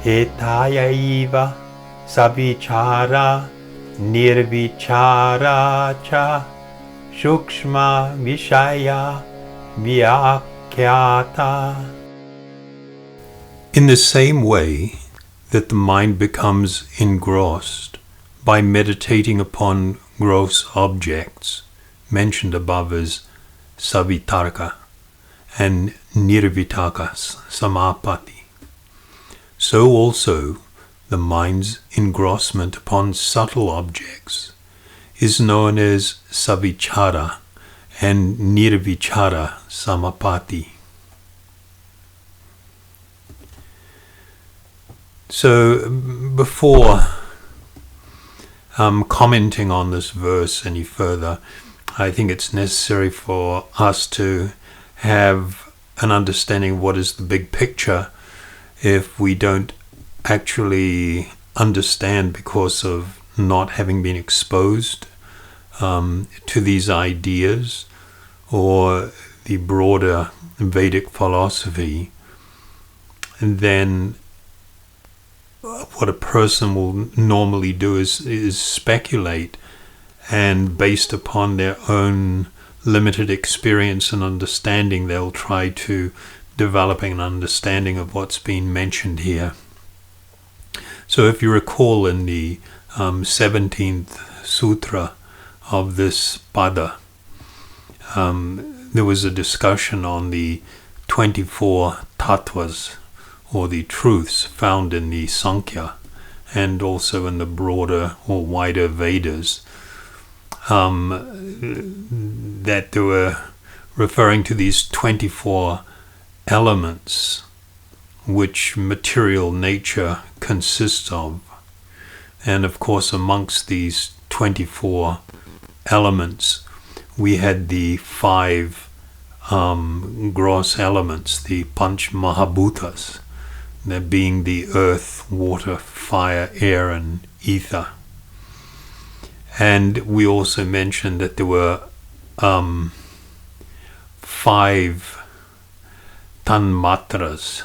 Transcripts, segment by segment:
etayaiva, savicārā, nirvicārā ca, sūkṣma-viṣayā, vyākhātā. In the same way that the mind becomes engrossed by meditating upon gross objects, mentioned above as savitarkā and nirvitarkā, samāpatti, so also the mind's engrossment upon subtle objects is known as savicārā and nirvicārā, samapatti. So before commenting on this verse any further, I think it's necessary for us to have an understanding of what is the big picture if we don't actually understand because of not having been exposed to these ideas or the broader Vedic philosophy. And then what a person will normally do is speculate, and based upon their own limited experience and understanding, they'll try to develop an understanding of what's been mentioned here. So if you recall in the 17th sutra of this pada, there was a discussion on the 24 tattvas, or the truths found in the Sankhya and also in the broader or wider Vedas, that they were referring to these 24 elements which material nature consists of. And of course, amongst these 24 elements, we had the 5 gross elements, the Panch Mahabhutas, that being the earth, water, fire, air, and ether. And we also mentioned that there were 5 tanmatras.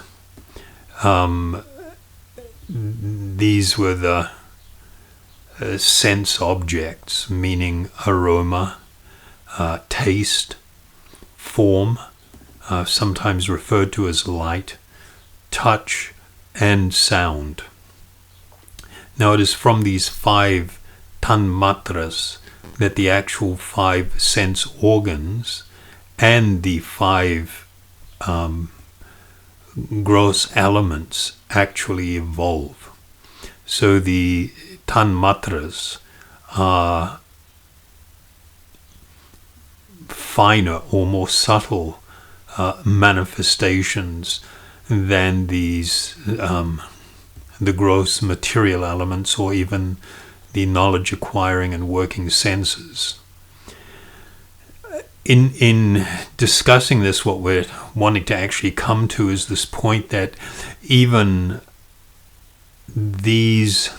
These were the sense objects, meaning aroma, taste, form, sometimes referred to as light, touch, and sound. Now it is from these 5 tanmatras that the actual 5 sense organs and the 5 gross elements actually evolve. So the tanmatras are finer or more subtle manifestations than these the gross material elements, or even the knowledge acquiring and working senses. In discussing this, what we're wanting to actually come to is this point that even these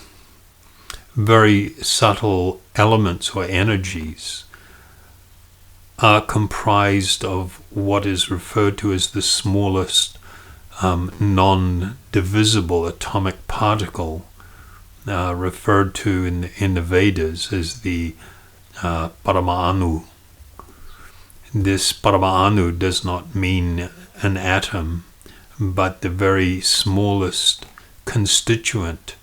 very subtle elements or energies are comprised of what is referred to as the smallest non-divisible atomic particle, referred to in the Vedas as the Paramānu. This Paramānu does not mean an atom, but the very smallest constituent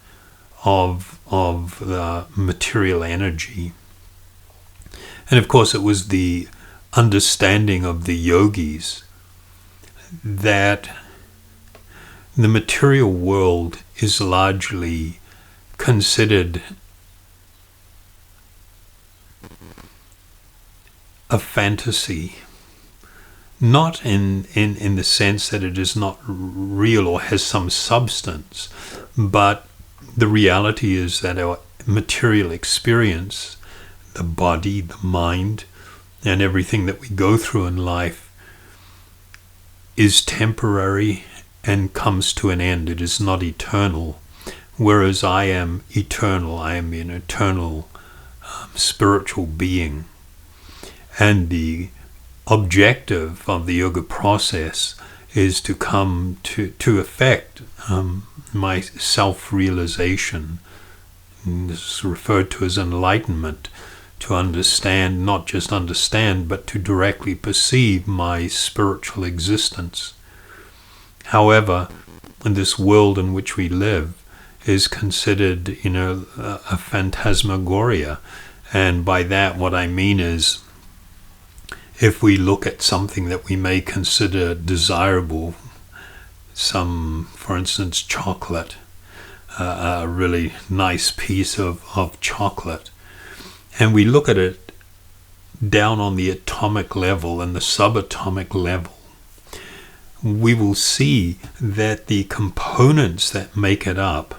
of the material energy. And of course it was the understanding of the yogis that the material world is largely considered a fantasy, not in the sense that it is not real or has some substance, but the reality is that our material experience, the body, the mind, and everything that we go through in life is temporary and comes to an end. It is not eternal, whereas I am eternal. I am an eternal spiritual being. And the objective of the yoga process is to come to effect my self-realization. This is referred to as enlightenment, to understand, not just understand, but to directly perceive my spiritual existence. However, in this world in which we live is considered, a phantasmagoria. And by that, what I mean is, if we look at something that we may consider desirable, for instance, chocolate, a really nice piece of chocolate, and we look at it down on the atomic level and the subatomic level, we will see that the components that make it up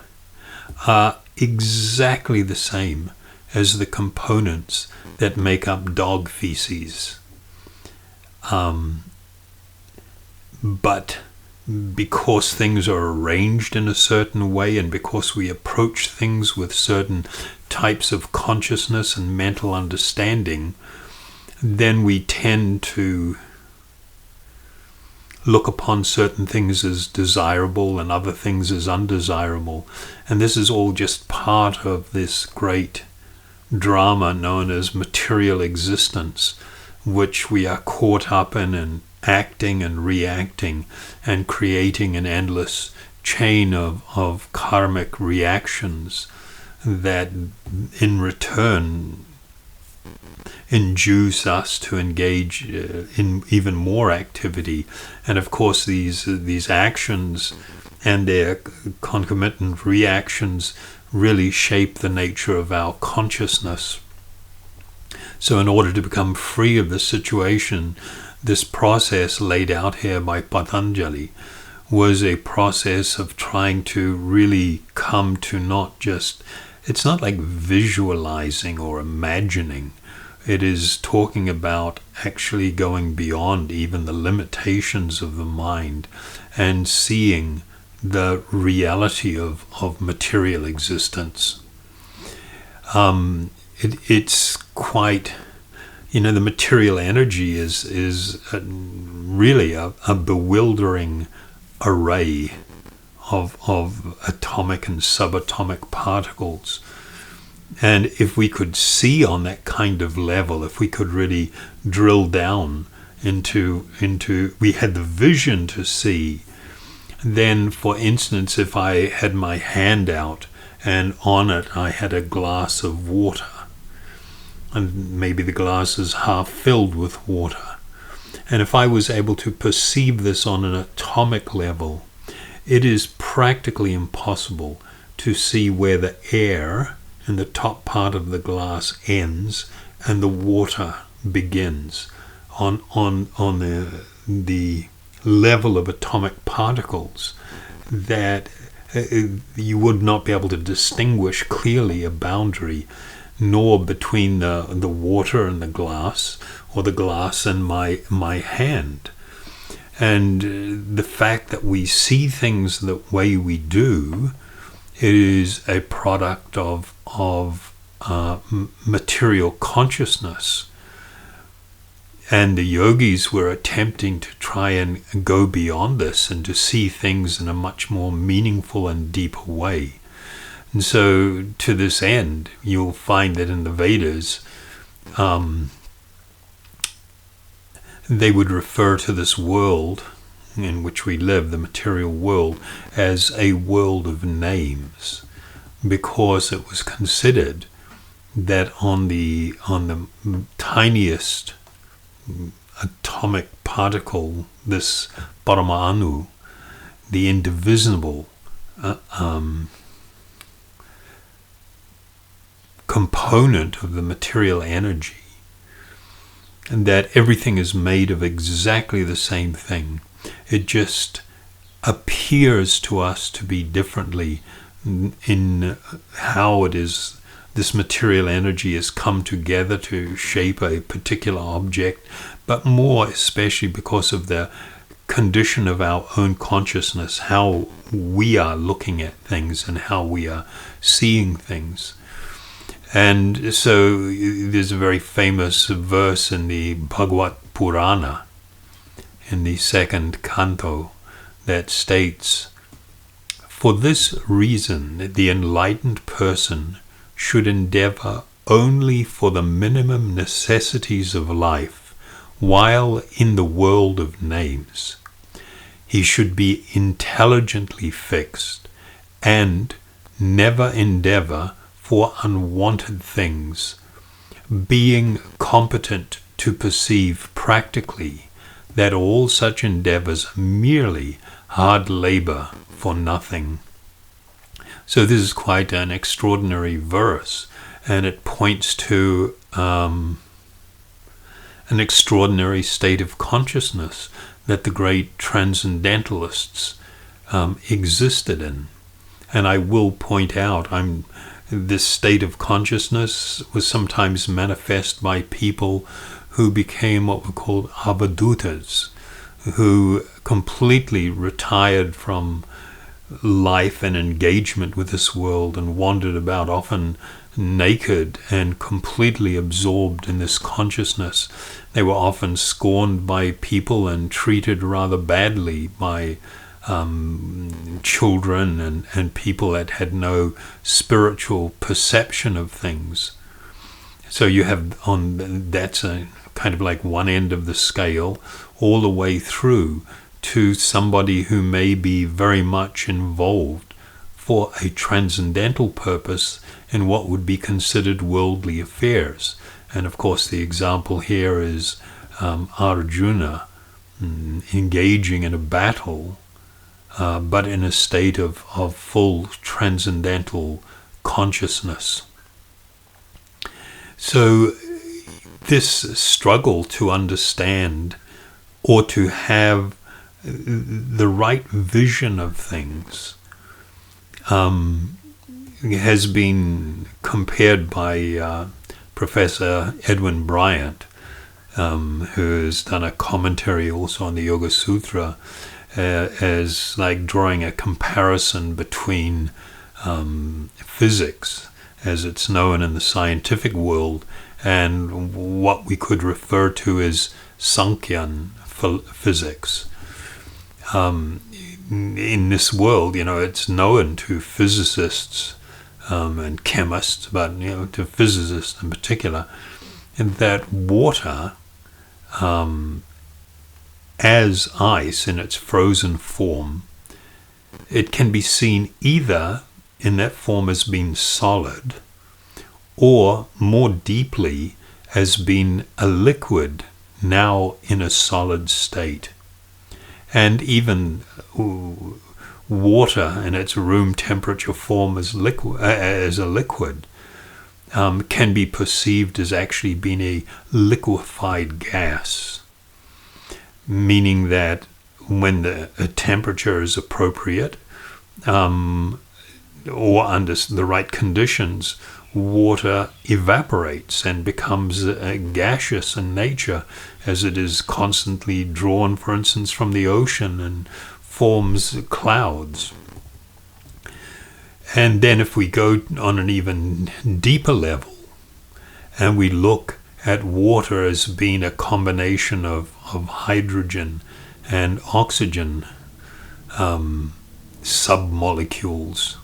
are exactly the same as the components that make up dog feces. But because things are arranged in a certain way, and because we approach things with certain types of consciousness and mental understanding, then we tend to look upon certain things as desirable and other things as undesirable. And this is all just part of this great drama known as material existence, which we are caught up in and acting and reacting and creating an endless chain of karmic reactions that in return induce us to engage in even more activity. And of course these actions and their concomitant reactions really shape the nature of our consciousness. So in order to become free of the situation, this process laid out here by Patanjali was a process of trying to really come to not just, it's not like visualizing or imagining. It is talking about actually going beyond even the limitations of the mind and seeing the reality of material existence. It's quite, the material energy is really a bewildering array of atomic and subatomic particles. And if we could see on that kind of level, if we could really drill down into we had the vision to see, then, for instance, if I had my hand out and on it I had a glass of water, and maybe the glass is half filled with water, and if I was able to perceive this on an atomic level, it is practically impossible to see where the air in the top part of the glass ends and the water begins. On the level of atomic particles, that you would not be able to distinguish clearly a boundary, nor between the water and the glass, or the glass and my hand. And the fact that we see things the way we do, it is a product of material consciousness. And the yogis were attempting to try and go beyond this and to see things in a much more meaningful and deeper way. And so to this end, you'll find that in the Vedas, they would refer to this world in which we live, the material world, as a world of names, because it was considered that on the tiniest atomic particle, this Paramānu, the indivisible component of the material energy, and that everything is made of exactly the same thing. It just appears to us to be differently in how it is this material energy has come together to shape a particular object, but more especially because of the condition of our own consciousness, how we are looking at things and how we are seeing things. And so there's a very famous verse in the Bhagavad Purana, in the second canto, that states, For this reason, the enlightened person should endeavor only for the minimum necessities of life while in the world of names. He should be intelligently fixed and never endeavor for unwanted things, being competent to perceive practically that all such endeavors are merely hard labor for nothing. So this is quite an extraordinary verse, and it points to an extraordinary state of consciousness that the great transcendentalists existed in. And I will point out, this state of consciousness was sometimes manifest by people who became what were called avadutas, who completely retired from life and engagement with this world and wandered about, often naked and completely absorbed in this consciousness. They were often scorned by people and treated rather badly by children and people that had no spiritual perception of things. So you have that's a kind of like one end of the scale, all the way through to somebody who may be very much involved for a transcendental purpose in what would be considered worldly affairs. And of course the example here is Arjuna engaging in a battle, but in a state of full transcendental consciousness. So this struggle to understand or to have the right vision of things has been compared by Professor Edwin Bryant, who has done a commentary also on the Yoga-sutra, as like drawing a comparison between physics, as it's known in the scientific world, and what we could refer to as Sankhyan physics. In this world, it's known to physicists and chemists, but to physicists in particular, that water, as ice in its frozen form, it can be seen either in that form as being solid, or more deeply as being a liquid now in a solid state. And even water in its room temperature form as a liquid can be perceived as actually being a liquefied gas, meaning that when the temperature is appropriate, or under the right conditions, water evaporates and becomes gaseous in nature, as it is constantly drawn, for instance, from the ocean and forms clouds. And then if we go on an even deeper level and we look at water as being a combination of hydrogen and oxygen submolecules,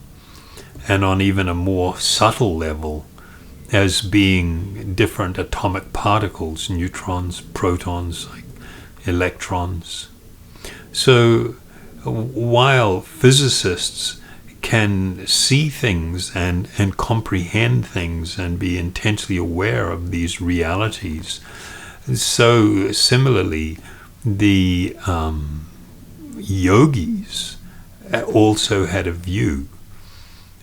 and on even a more subtle level as being different atomic particles, neutrons, protons, electrons. So while physicists can see things and comprehend things and be intensely aware of these realities, so similarly the yogis also had a view.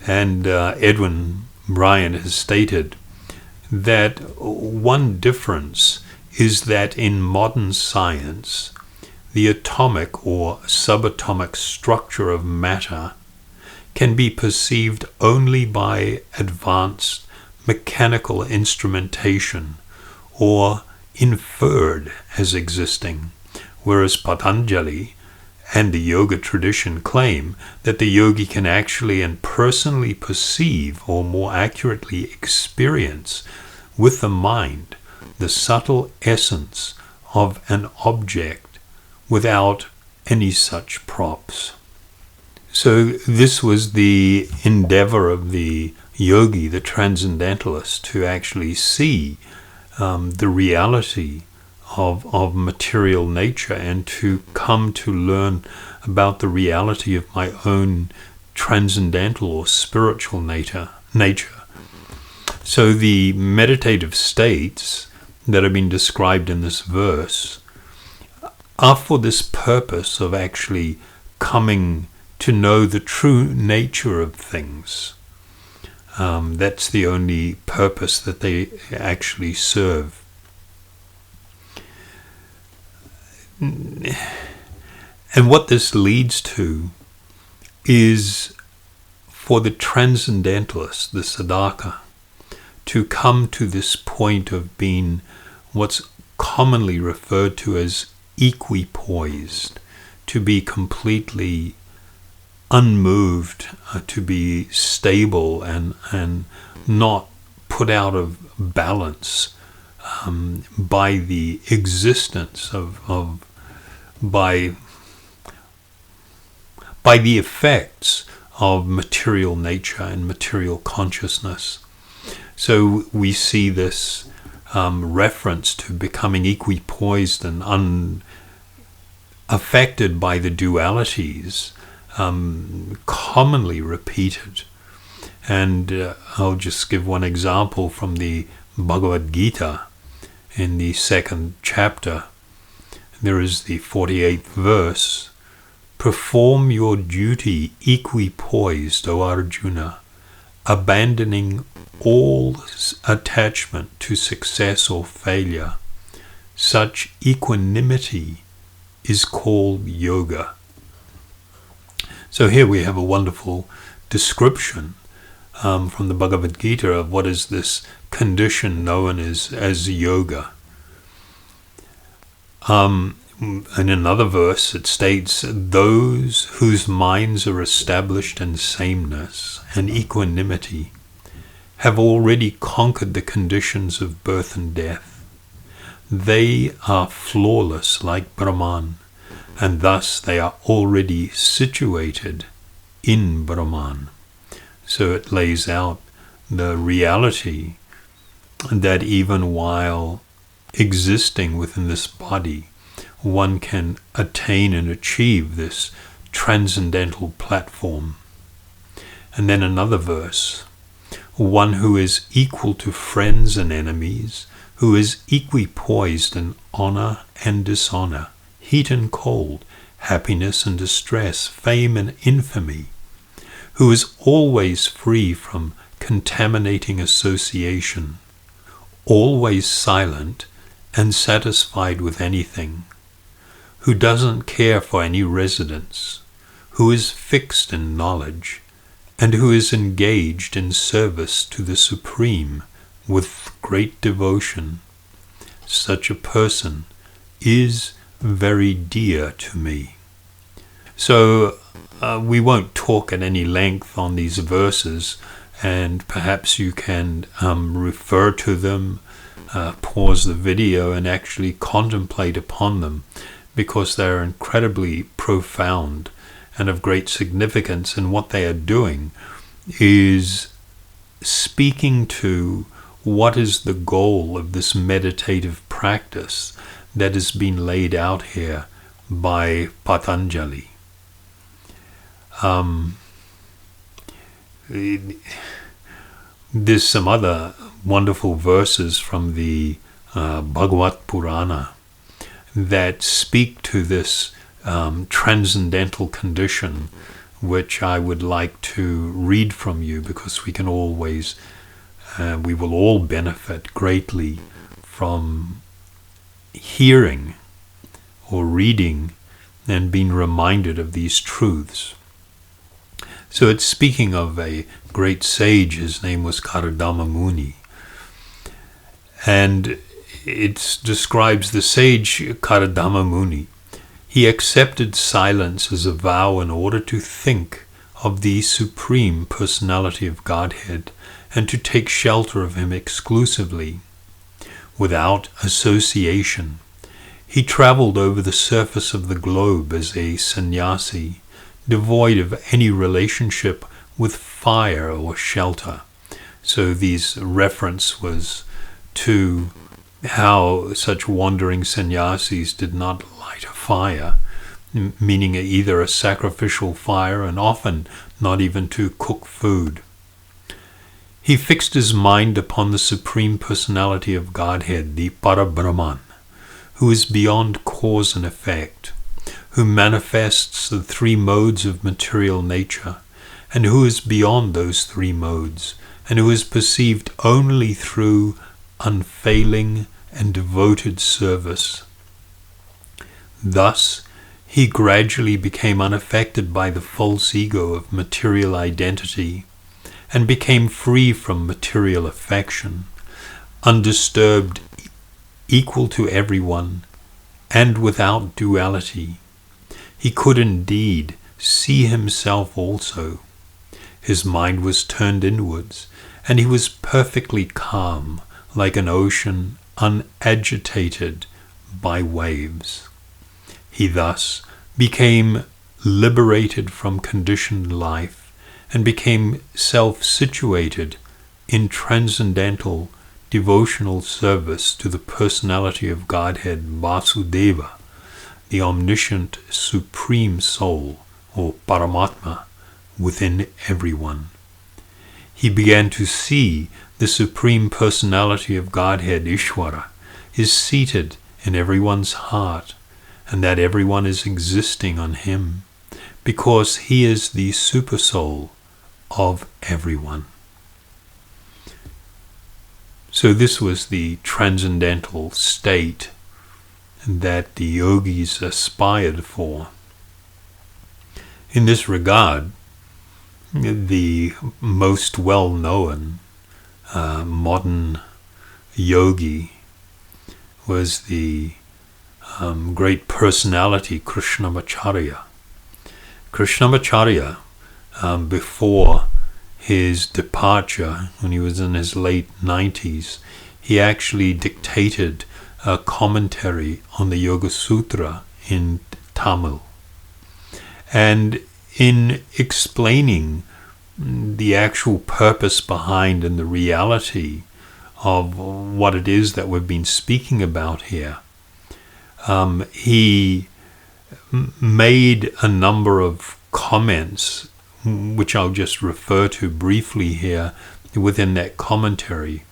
And Edwin Bryant has stated that one difference is that in modern science, the atomic or subatomic structure of matter can be perceived only by advanced mechanical instrumentation or inferred as existing, whereas Patanjali and the yoga tradition claim that the yogi can actually and personally perceive, or more accurately experience, with the mind the subtle essence of an object without any such props. So this was the endeavor of the yogi, the transcendentalist, to actually see the reality of material nature and to come to learn about the reality of my own transcendental or spiritual nature. So the meditative states that have been described in this verse are for this purpose of actually coming to know the true nature of things. That's the only purpose that they actually serve. And what this leads to is for the transcendentalist, the savitarkā, to come to this point of being what's commonly referred to as equipoised, to be completely unmoved, to be stable and not put out of balance by the existence by the effects of material nature and material consciousness. So we see this reference to becoming equipoised and unaffected by the dualities commonly repeated. And I'll just give one example from the Bhagavad Gita in the 2nd chapter. There is the 48th verse. Perform your duty equipoised, O Arjuna, abandoning all attachment to success or failure. Such equanimity is called yoga. So here we have a wonderful description from the Bhagavad Gita of what is this condition known as yoga. In another verse it states, those whose minds are established in sameness and equanimity have already conquered the conditions of birth and death. They are flawless like Brahman, and thus they are already situated in Brahman. So it lays out the reality that even while existing within this body, one can attain and achieve this transcendental platform. And then another verse, one who is equal to friends and enemies, who is equipoised in honor and dishonor, heat and cold, happiness and distress, fame and infamy, who is always free from contaminating association, always silent and satisfied with anything, who doesn't care for any residence, who is fixed in knowledge, and who is engaged in service to the Supreme with great devotion. Such a person is very dear to me. So we won't talk at any length on these verses, and perhaps you can refer to them, pause the video and actually contemplate upon them, because they are incredibly profound and of great significance. And what they are doing is speaking to what is the goal of this meditative practice that has been laid out here by Patanjali. There's some other wonderful verses from the Bhagavad Purana that speak to this transcendental condition, which I would like to read from you, because we can always, we will all benefit greatly from hearing or reading and being reminded of these truths. So it's speaking of a great sage. His name was Kardama Muni, and it describes the sage Kardama Muni. He accepted silence as a vow in order to think of the Supreme Personality of Godhead and to take shelter of Him exclusively, without association. He traveled over the surface of the globe as a sannyasi devoid of any relationship with fire or shelter. So this reference was to how such wandering sannyasis did not light a fire, meaning either a sacrificial fire and often not even to cook food. He fixed his mind upon the Supreme Personality of Godhead, the Parabrahman, who is beyond cause and effect, who manifests the three modes of material nature, and who is beyond those three modes, and who is perceived only through unfailing and devoted service. Thus, he gradually became unaffected by the false ego of material identity and became free from material affection, undisturbed, equal to everyone, and without duality. He could indeed see himself also. His mind was turned inwards, and he was perfectly calm, like an ocean unagitated by waves. He thus became liberated from conditioned life and became self-situated in transcendental devotional service to the personality of Godhead Vasudeva, the omniscient Supreme Soul, or Paramatma, within everyone. He began to see the Supreme Personality of Godhead, Ishvara, is seated in everyone's heart, and that everyone is existing on him, because he is the Supersoul of everyone. So this was the transcendental state that the yogis aspired for. In this regard, the most well-known modern yogi was the great personality Krishnamacharya. Krishnamacharya, before his departure, when he was in his late 90s, he actually dictated a commentary on the Yoga-sutra in Tamil. And in explaining the actual purpose behind and the reality of what it is that we've been speaking about here, he made a number of comments, which I'll just refer to briefly here within that commentary.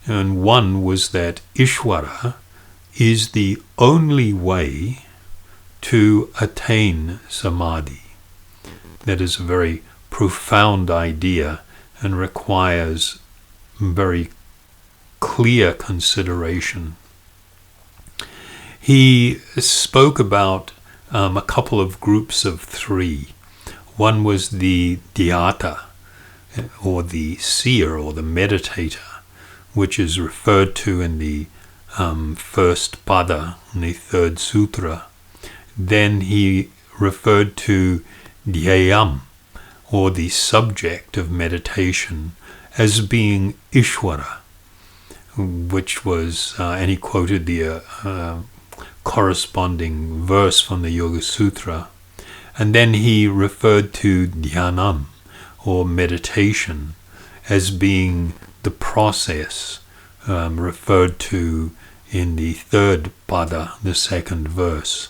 And one was that Ishvara is the only way to attain samadhi. That is a very profound idea and requires very clear consideration. He spoke about a couple of groups of three. One was the dhyāta, or the seer, or the meditator, which is referred to in the first pada, in the third sutra. Then he referred to dhyayam, or the subject of meditation, as being Ishvara, which was, and he quoted the corresponding verse from the Yoga-sutra. And then he referred to dhyanam, or meditation, as being the process referred to in the third pada, the second verse.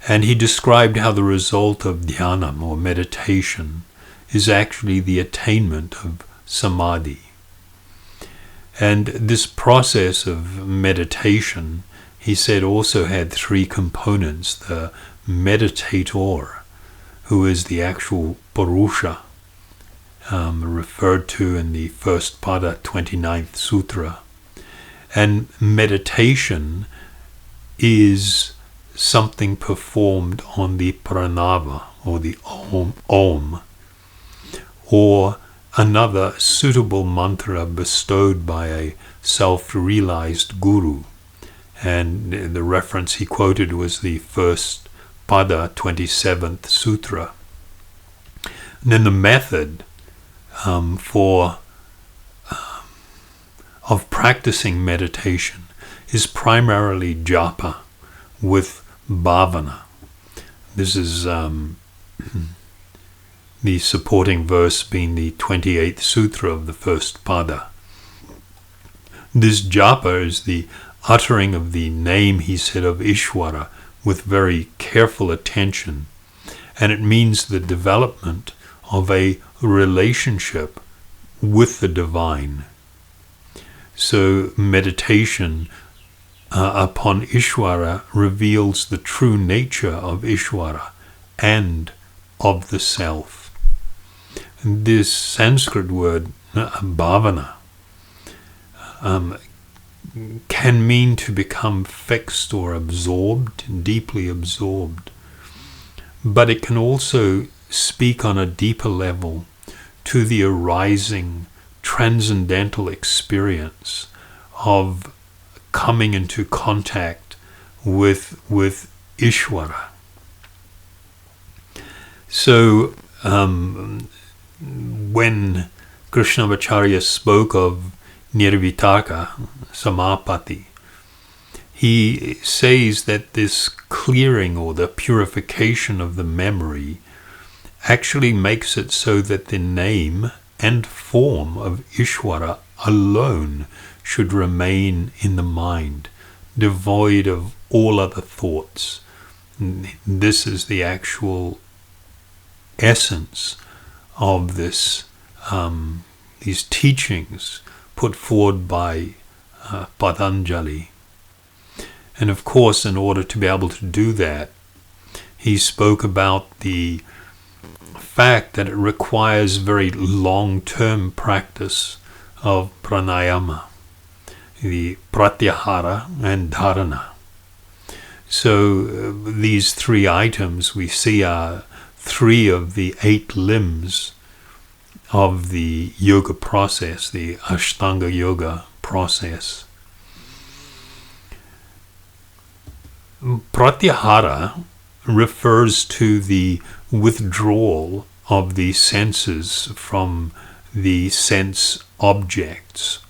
And he described how the result of dhyanam, or meditation, is actually the attainment of samadhi. And this process of meditation, he said, also had three components: the meditator, who is the actual Purusha, referred to in the first pada, 29th sutra. And meditation is something performed on the pranava, or the om, or another suitable mantra bestowed by a self-realized guru. And the reference he quoted was the first pada, 27th sutra. And then the method of practicing meditation is primarily japa with bhavana. This is the supporting verse being the 28th sutra of the first pada. This japa is the uttering of the name, he said, of Ishvara with very careful attention, and it means the development of a relationship with the divine. So meditation upon Ishvara reveals the true nature of Ishvara and of the self. This Sanskrit word, bhavana, can mean to become fixed or absorbed, deeply absorbed. But it can also speak on a deeper level to the arising transcendental experience of coming into contact with Ishvara. So when Krishnamacharya spoke of nirvitarkā, samāpatti, he says that this clearing or the purification of the memory actually makes it so that the name and form of Ishvara alone should remain in the mind, devoid of all other thoughts. This is the actual essence of this, these teachings put forward by Patanjali. And of course, in order to be able to do that, he spoke about the fact that it requires very long-term practice of pranayama, the pratyahara and dharana. So these three items we see are three of the 8 limbs of the yoga process, the Ashtanga yoga process. Pratyahara refers to the withdrawal of the senses from the sense objects.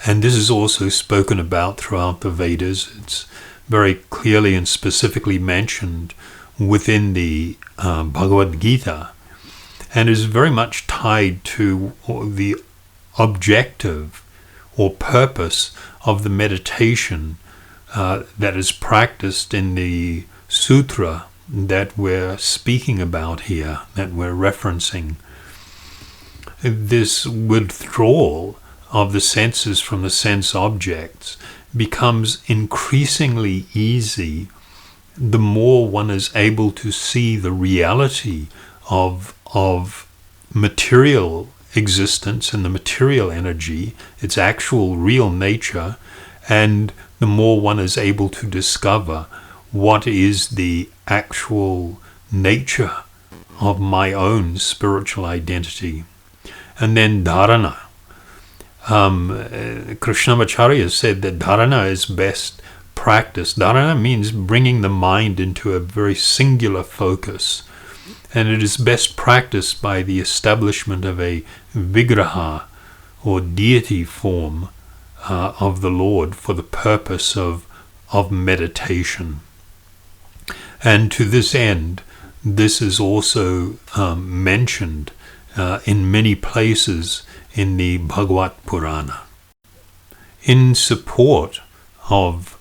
And this is also spoken about throughout the Vedas. It's very clearly and specifically mentioned within the Bhagavad Gita, and is very much tied to the objective or purpose of the meditation that is practiced in the sutra that we're speaking about here, that we're referencing. This withdrawal of the senses from the sense objects becomes increasingly easy the more one is able to see the reality of material existence and the material energy, its actual real nature, and the more one is able to discover what is the actual nature of my own spiritual identity. And then dharana. Krishnamacharya said that dharana is best practiced. Dharana means bringing the mind into a very singular focus, and it is best practiced by the establishment of a vigraha or deity form of the Lord for the purpose of meditation. And to this end, this is also mentioned in many places in the Bhagavad Purana. In support of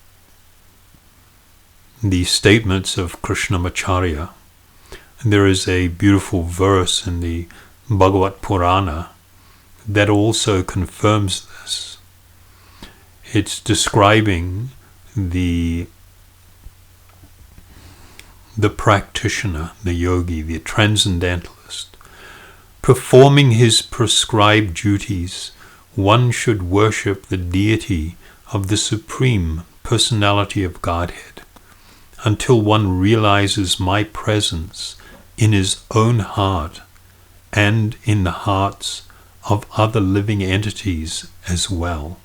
the statements of Krishnamacharya, there is a beautiful verse in the Bhagavad Purana that also confirms this. It's describing the practitioner, the yogi, the transcendentalist. Performing his prescribed duties, one should worship the deity of the Supreme Personality of Godhead until one realizes my presence in his own heart and in the hearts of other living entities as well.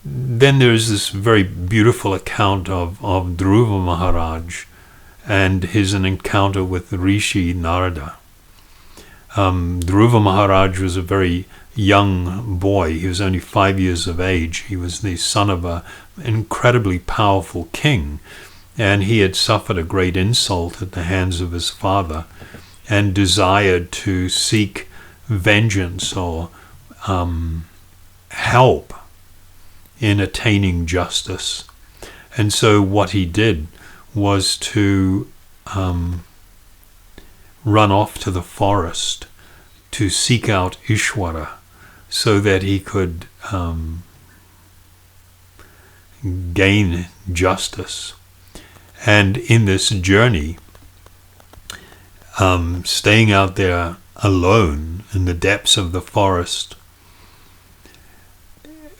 Then there is this very beautiful account of Dhruva Maharaj and his encounter with Rishi Narada. Dhruva Maharaj was a very young boy. He was only 5 years of age. He was the son of an incredibly powerful king, and he had suffered a great insult at the hands of his father and desired to seek vengeance or help in attaining justice. And so what he did was to run off to the forest to seek out Ishvara so that he could gain justice. And in this journey, staying out there alone in the depths of the forest,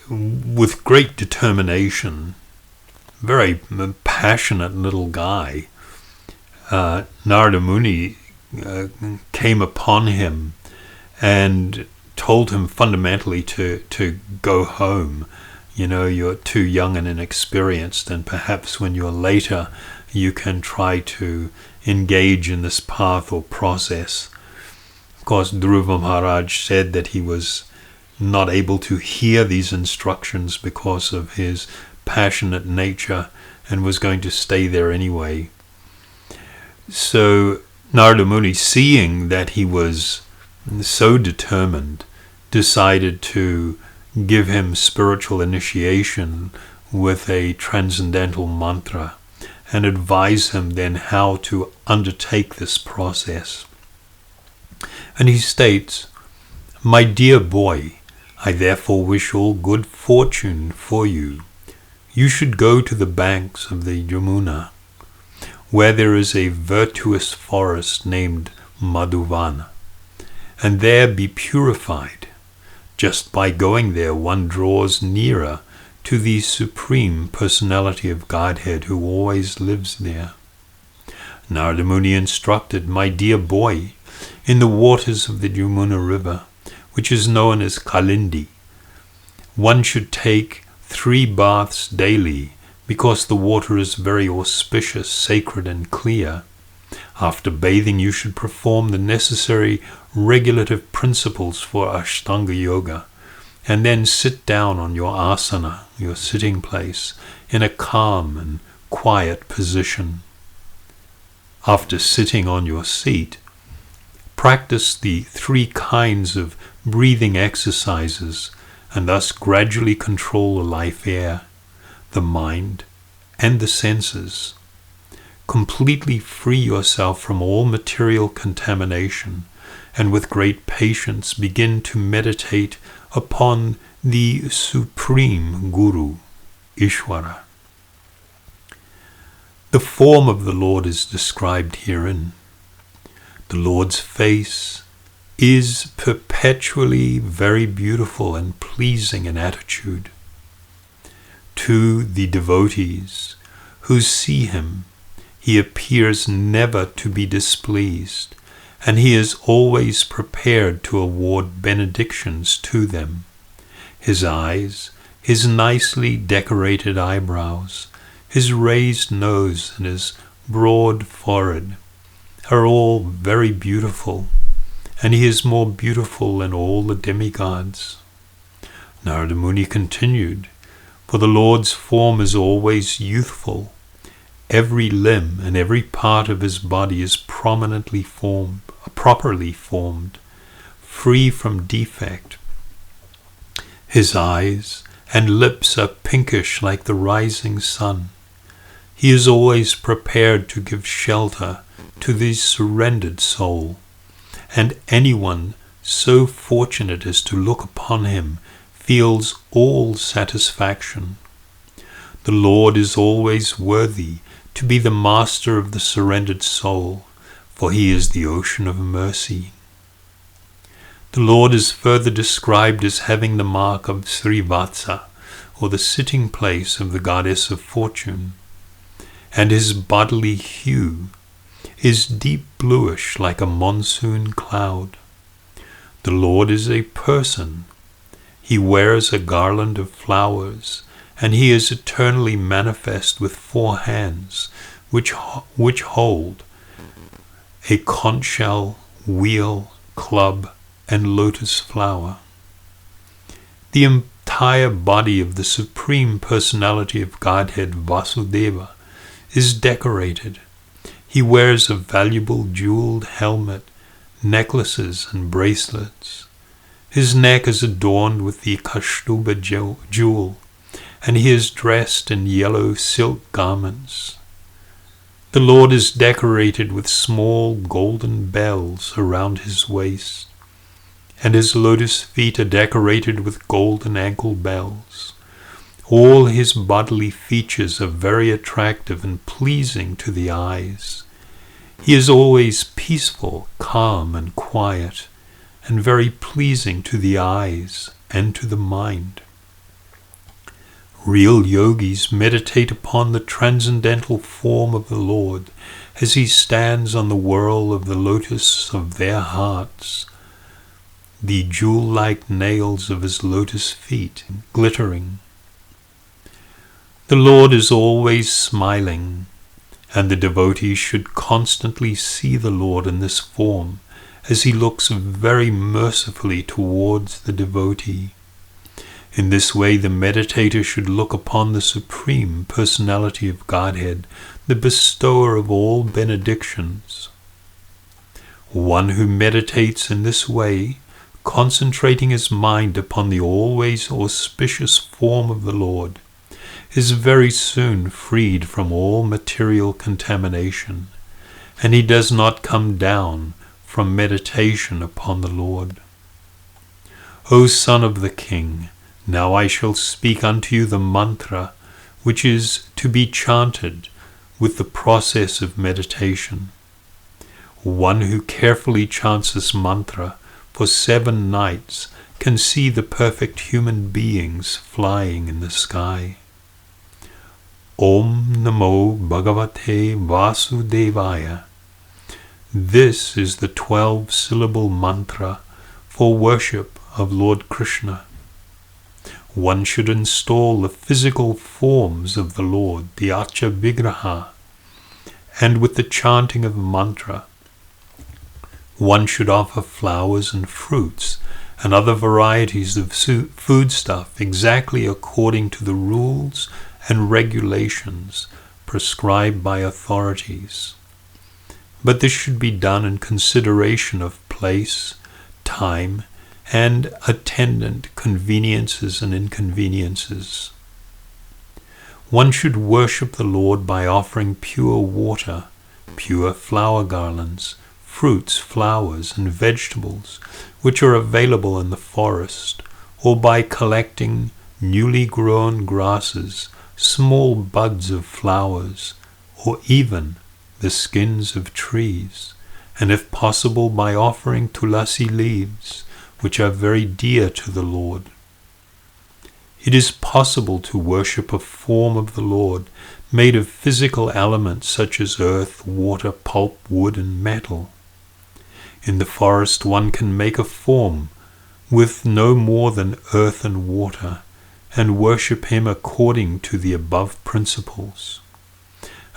with great determination, very passionate little guy, Narada Muni came upon him and told him fundamentally to go home. You know, you're too young and inexperienced, and perhaps when you're later, you can try to engage in this path or process. Of course, Dhruva Maharaj said that he was not able to hear these instructions because of his passionate nature and was going to stay there anyway. So Narada Muni, seeing that he was so determined, decided to give him spiritual initiation with a transcendental mantra and advise him then how to undertake this process. And he states, "My dear boy, I therefore wish all good fortune for you. You should go to the banks of the Yamuna, where there is a virtuous forest named Madhuvana, and there be purified. Just by going there, one draws nearer to the Supreme Personality of Godhead who always lives there." Narada Muni instructed, "My dear boy, in the waters of the Yamuna river, which is known as Kalindi, one should take 3 baths daily, because the water is very auspicious, sacred, and clear. After bathing, you should perform the necessary regulative principles for Ashtanga Yoga, and then sit down on your asana, your sitting place, in a calm and quiet position. After sitting on your seat, practice the 3 kinds of breathing exercises, and thus gradually control the life air, the mind, and the senses. Completely free yourself from all material contamination, and with great patience begin to meditate upon the Supreme Guru, Ishvara." The form of the Lord is described herein. The Lord's face is perpetually very beautiful and pleasing in attitude. To the devotees who see him, he appears never to be displeased, and he is always prepared to award benedictions to them. His eyes, his nicely decorated eyebrows, his raised nose, and his broad forehead are all very beautiful, and he is more beautiful than all the demigods. Narada Muni continued, "For the Lord's form is always youthful. Every limb and every part of his body is properly formed, free from defect. His eyes and lips are pinkish like the rising sun. He is always prepared to give shelter to the surrendered soul, and anyone so fortunate as to look upon him feels all satisfaction. The Lord is always worthy to be the master of the surrendered soul, for he is the ocean of mercy." The Lord is further described as having the mark of Srivatsa, or the sitting place of the goddess of fortune, and his bodily hue is deep bluish like a monsoon cloud. The Lord is a person. He wears a garland of flowers, and he is eternally manifest with 4 hands, which hold a conch shell, wheel, club, and lotus flower. The entire body of the Supreme Personality of Godhead, Vasudeva, is decorated. He wears a valuable jeweled helmet, necklaces and bracelets. His neck is adorned with the Kaustuba jewel, and he is dressed in yellow silk garments. The Lord is decorated with small golden bells around his waist, and his lotus feet are decorated with golden ankle bells. All his bodily features are very attractive and pleasing to the eyes. He is always peaceful, calm, and quiet, and very pleasing to the eyes and to the mind. Real yogis meditate upon the transcendental form of the Lord as he stands on the whirl of the lotus of their hearts, the jewel-like nails of his lotus feet glittering. The Lord is always smiling, and the devotee should constantly see the Lord in this form as he looks very mercifully towards the devotee. In this way, the meditator should look upon the Supreme Personality of Godhead, the bestower of all benedictions. One who meditates in this way, concentrating his mind upon the always auspicious form of the Lord, is very soon freed from all material contamination, and he does not come down from meditation upon the Lord. O Son of the King, now I shall speak unto you the mantra, which is to be chanted with the process of meditation. One who carefully chants this mantra for 7 nights can see the perfect human beings flying in the sky. Om Namo Bhagavate Vasudevaya. This is the 12-syllable mantra for worship of Lord Krishna. One should install the physical forms of the Lord, the Archa Vigraha, and with the chanting of the mantra, one should offer flowers and fruits and other varieties of foodstuff exactly according to the rules and regulations prescribed by authorities. But this should be done in consideration of place, time, and attendant conveniences and inconveniences. One should worship the Lord by offering pure water, pure flower garlands, fruits, flowers, and vegetables which are available in the forest, or by collecting newly grown grasses, small buds of flowers, or even the skins of trees, and if possible by offering tulasi leaves, which are very dear to the Lord. It is possible to worship a form of the Lord made of physical elements such as earth, water, pulp, wood, and metal. In the forest one can make a form with no more than earth and water, and worship him according to the above principles.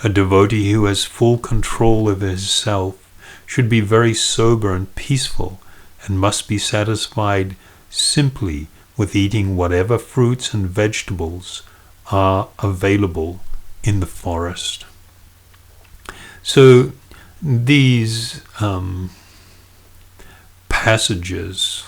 A devotee who has full control of his self should be very sober and peaceful, and must be satisfied simply with eating whatever fruits and vegetables are available in the forest. So these passages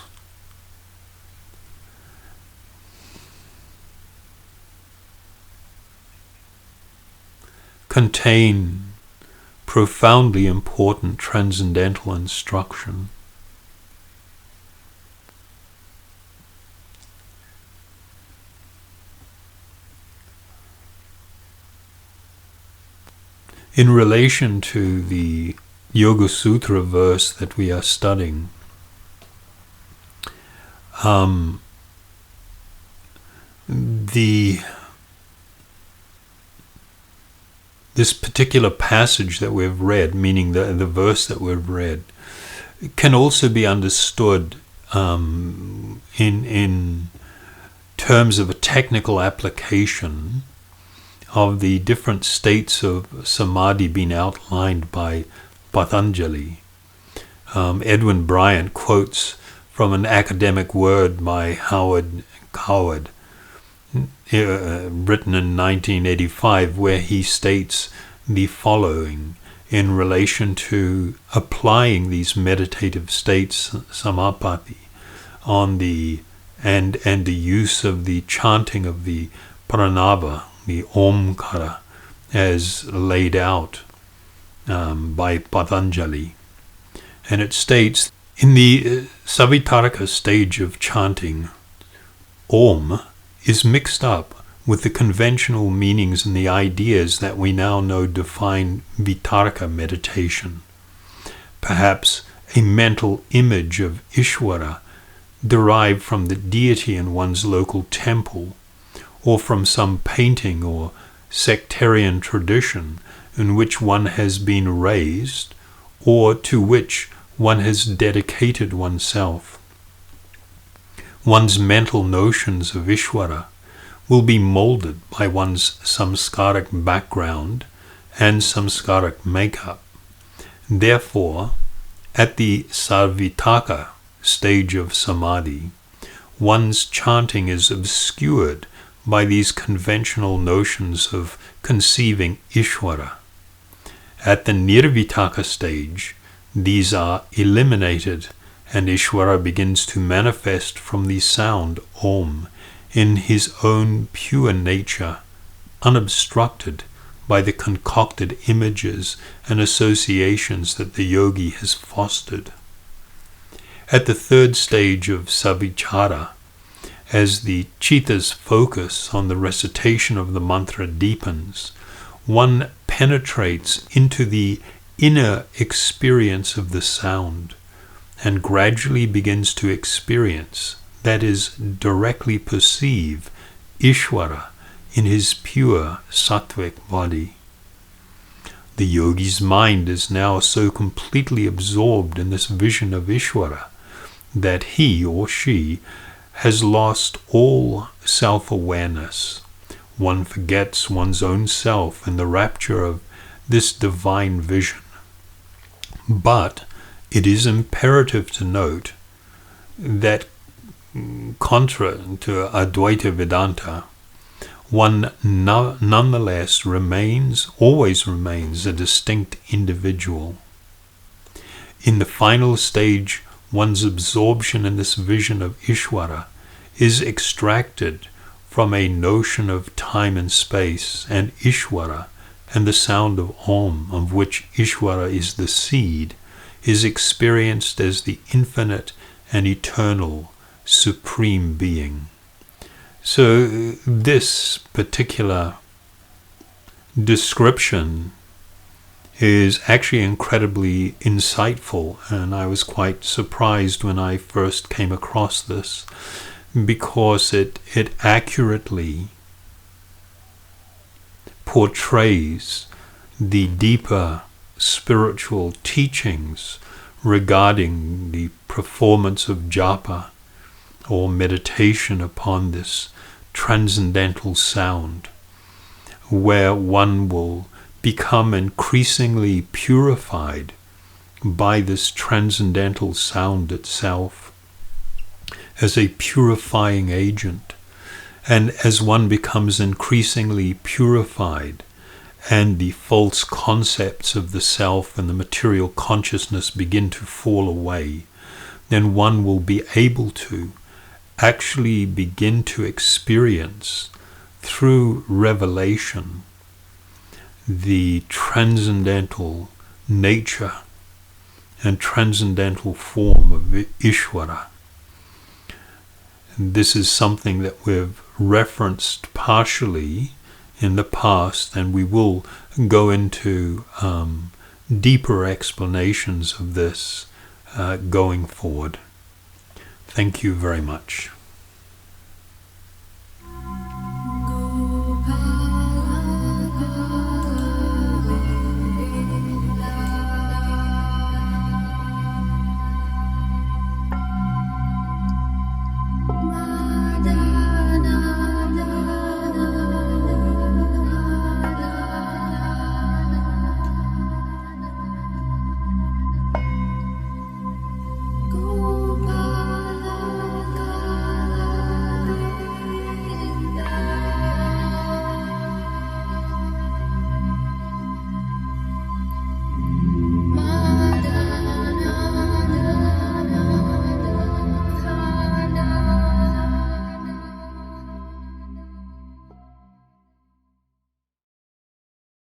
contain profoundly important transcendental instruction. In relation to the Yoga-sutra verse that we are studying, this particular passage that we've read, meaning the verse that we've read, can also be understood in terms of a technical application of the different states of samadhi being outlined by Patanjali. Edwin Bryant quotes from an academic word by Howard written in 1985, where he states the following in relation to applying these meditative states, samapatti, on the and the use of the chanting of the pranava, the omkara, as laid out by Patanjali. And it states, in the savitarkā stage of chanting, Om is mixed up with the conventional meanings and the ideas that we now know define vitarka meditation. Perhaps a mental image of Ishvara derived from the deity in one's local temple, or from some painting or sectarian tradition in which one has been raised, or to which one has dedicated oneself. One's mental notions of Ishvara will be molded by one's samskaric background and samskaric makeup. Therefore, at the savitarkā stage of samadhi, one's chanting is obscured by these conventional notions of conceiving Ishvara. At the nirvitarkā stage, these are eliminated, and Ishvara begins to manifest from the sound Om in his own pure nature, unobstructed by the concocted images and associations that the yogi has fostered. At the third stage of savicārā, as the chitta's focus on the recitation of the mantra deepens, one penetrates into the inner experience of the sound and gradually begins to experience, that is, directly perceive, Ishvara in his pure sattvic body. The yogi's mind is now so completely absorbed in this vision of Ishvara that he or she has lost all self-awareness. One forgets one's own self in the rapture of this divine vision. But it is imperative to note that, contra to Advaita Vedanta, one nonetheless always remains a distinct individual. In the final stage, one's absorption in this vision of Ishvara is extracted from a notion of time and space, and Ishvara and the sound of Om, of which Ishvara is the seed, is experienced as the infinite and eternal Supreme Being. So this particular description is actually incredibly insightful, and I was quite surprised when I first came across this, because it accurately portrays the deeper spiritual teachings regarding the performance of japa or meditation upon this transcendental sound, where one will become increasingly purified by this transcendental sound itself as a purifying agent. And as one becomes increasingly purified and the false concepts of the self and the material consciousness begin to fall away, then one will be able to actually begin to experience through revelation the transcendental nature and transcendental form of Ishvara. And this is something that we've referenced partially in the past, and we will go into deeper explanations of this going forward. Thank you very much.